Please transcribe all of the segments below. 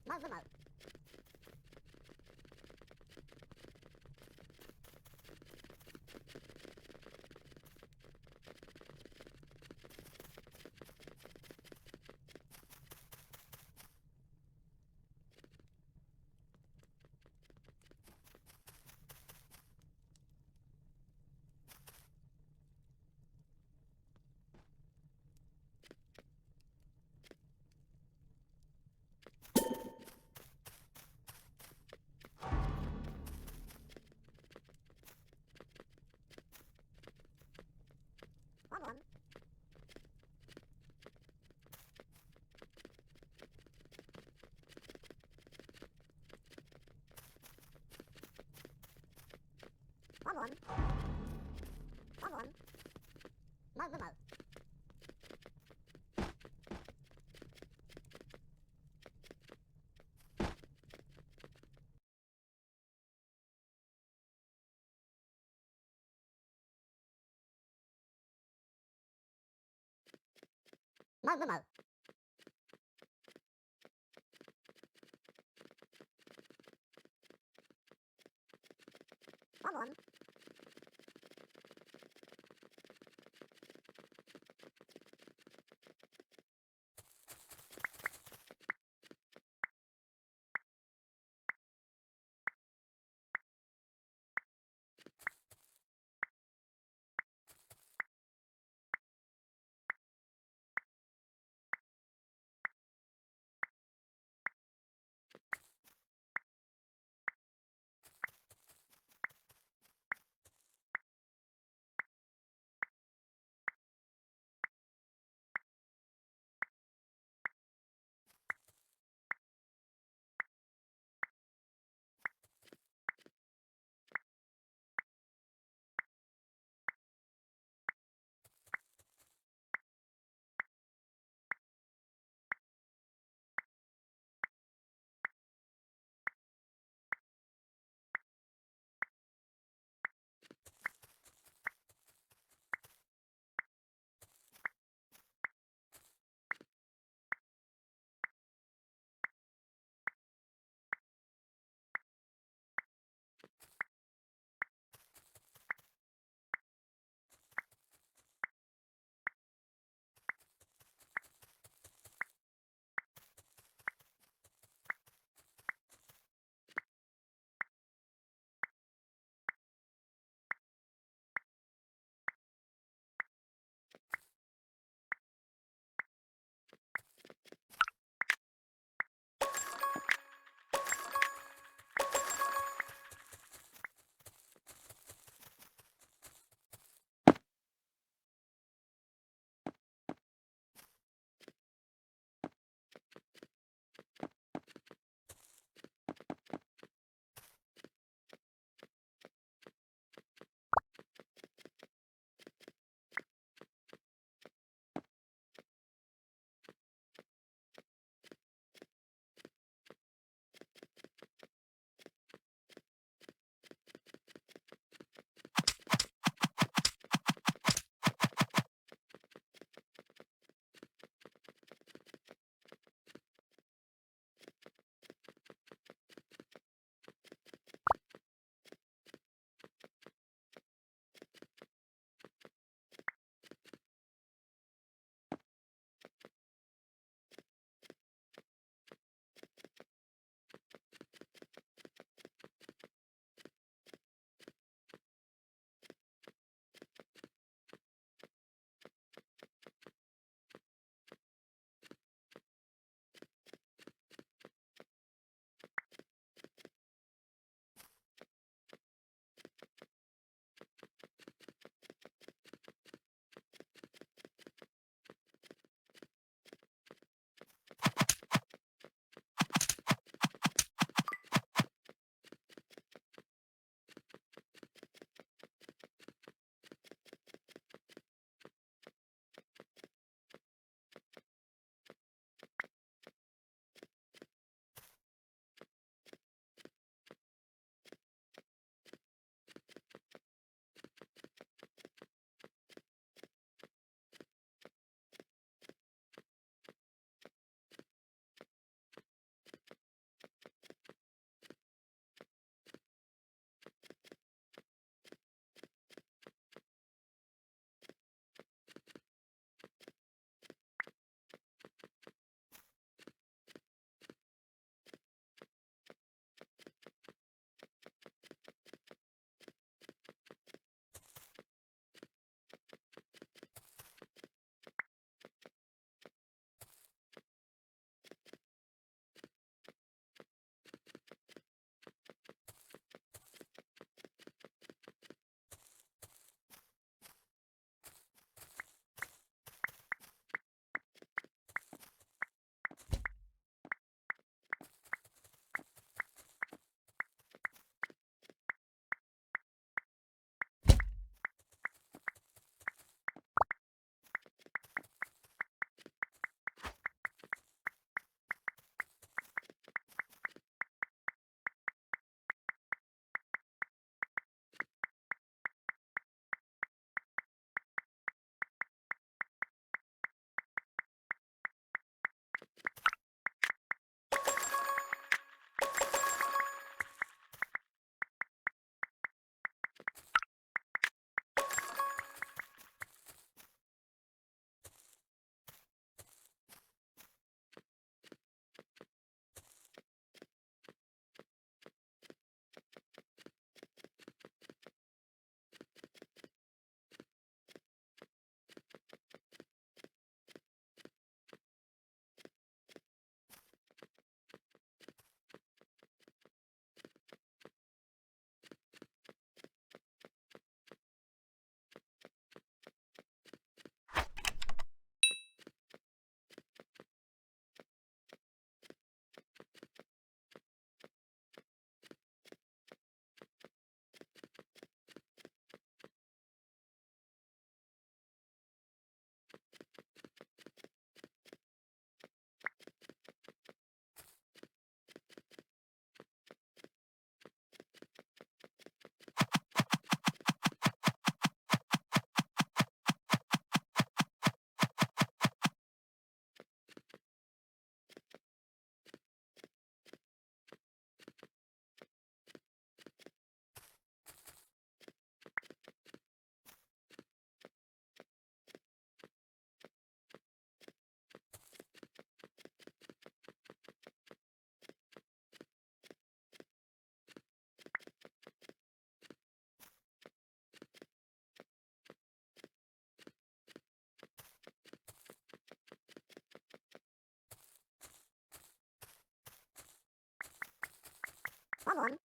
Malzeme. One. One. One. Malzeme. Malzeme. One. Come on.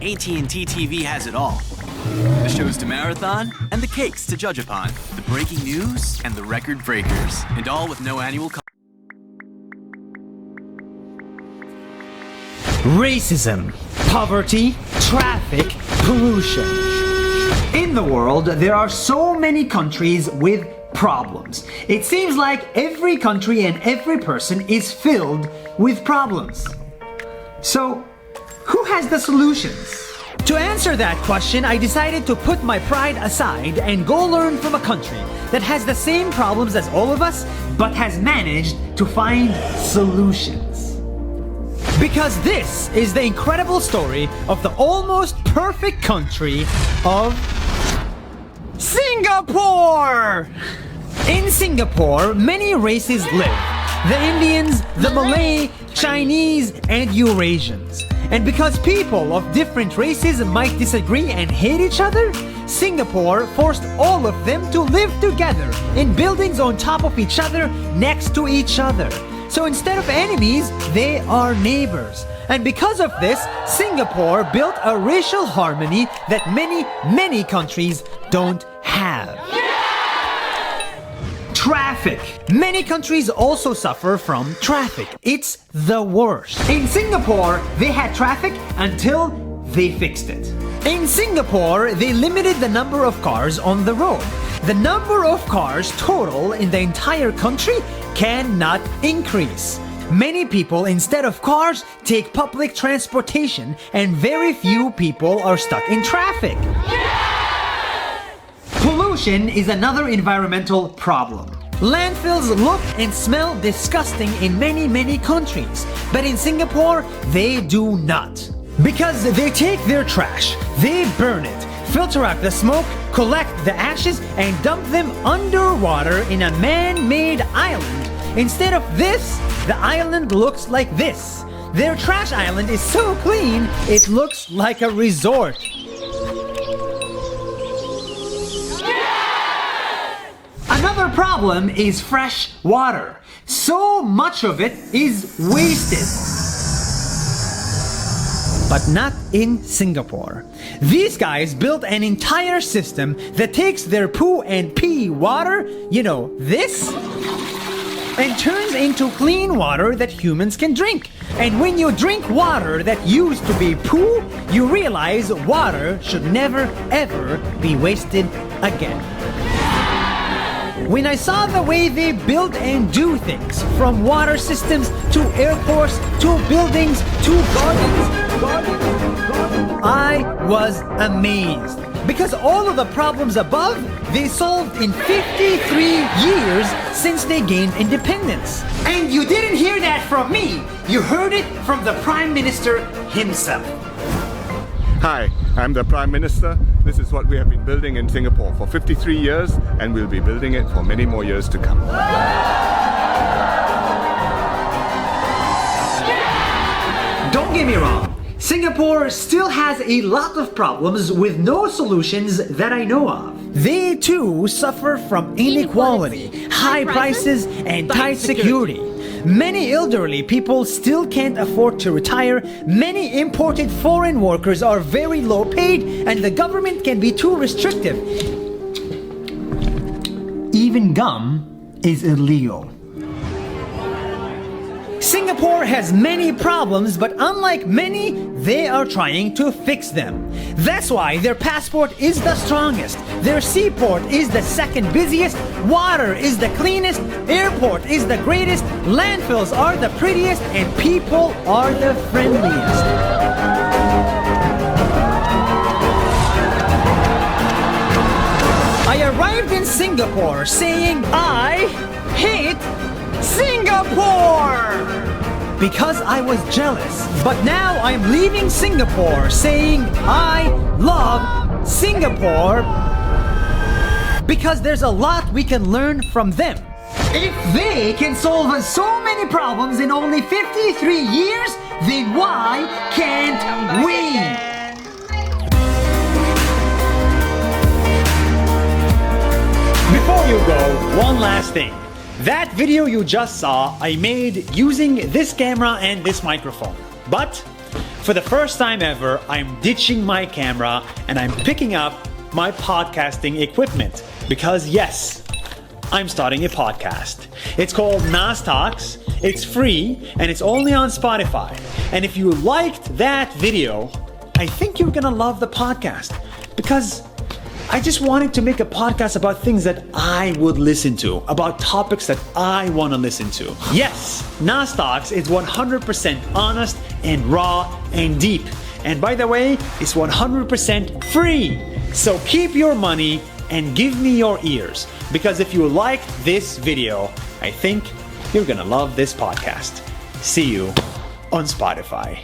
AT&T TV has it all. The shows to marathon and the cakes to judge upon. The breaking news and the record breakers. And all with no annual Racism, poverty, traffic, pollution. In the world, there are so many countries with problems. It seems like every country and every person is filled with problems. So, who has the solutions? To answer that question, I decided to put my pride aside and go learn from a country that has the same problems as all of us, but has managed to find solutions. Because this is the incredible story of the almost perfect country of Singapore! In Singapore, many races live. The Indians, the Malay, Chinese, and Eurasians. And because people of different races might disagree and hate each other, Singapore forced all of them to live together in buildings on top of each other, next to each other. So instead of enemies, they are neighbors. And because of this, Singapore built a racial harmony that many countries don't have. traffic. Many countries also suffer from traffic. It's the worst. In Singapore, they had traffic until they fixed it. In Singapore, they limited the number of cars on the road. The number of cars total in the entire country cannot increase. Many people, instead of cars, take public transportation, and very few people are stuck in traffic. Pollution is another environmental problem. Landfills look and smell disgusting in many countries, but in Singapore, they do not. Because they take their trash, they burn it, filter out the smoke, collect the ashes, and dump them underwater in a man-made island. Instead of this, the island looks like this. Their trash island is so clean, it looks like a resort. Another problem is fresh water. So much of it is wasted. But not in Singapore. These guys built an entire system that takes their poo and pee water, you know, this, and turns into clean water that humans can drink. And when you drink water that used to be poo, you realize water should never ever be wasted again. When I saw the way they build and do things, from water systems to airports to buildings to gardens, I was amazed. Because all of the problems above, they solved in 53 years since they gained independence. And you didn't hear that from me, you heard it from the Prime Minister himself. Hi, I'm the Prime Minister. This is what we have been building in Singapore for 53 years, and we'll be building it for many more years to come. Don't get me wrong, Singapore still has a lot of problems with no solutions that I know of. They too suffer from inequality, high prices, and tight security. Many elderly people still can't afford to retire, many imported foreign workers are very low paid, and the government can be too restrictive. Even gum is illegal. Singapore has many problems, but unlike many, they are trying to fix them. That's why their passport is the strongest, their seaport is the second busiest, water is the cleanest, airport is the greatest, landfills are the prettiest, and people are the friendliest. I arrived in Singapore saying, I hate Singapore! Because I was jealous. But now I'm leaving Singapore saying I love Singapore because there's a lot we can learn from them. If they can solve so many problems in only 53 years, then why can't we? Before you go, one last thing. That video you just saw, I made using this camera and this microphone. But for the first time ever, I'm ditching my camera and I'm picking up my podcasting equipment. Because yes, I'm starting a podcast. It's called Nas Talks. It's free and it's only on Spotify. And if you liked that video, I think you're gonna love the podcast. Because I just wanted to make a podcast about things that I would listen to, about topics that I want to listen to. Yes, Nas Talks is 100% honest and raw and deep. And by the way, it's 100% free. So keep your money and give me your ears. Because if you liked this video, I think you're gonna love this podcast. See you on Spotify.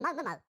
Mo, mo, mo.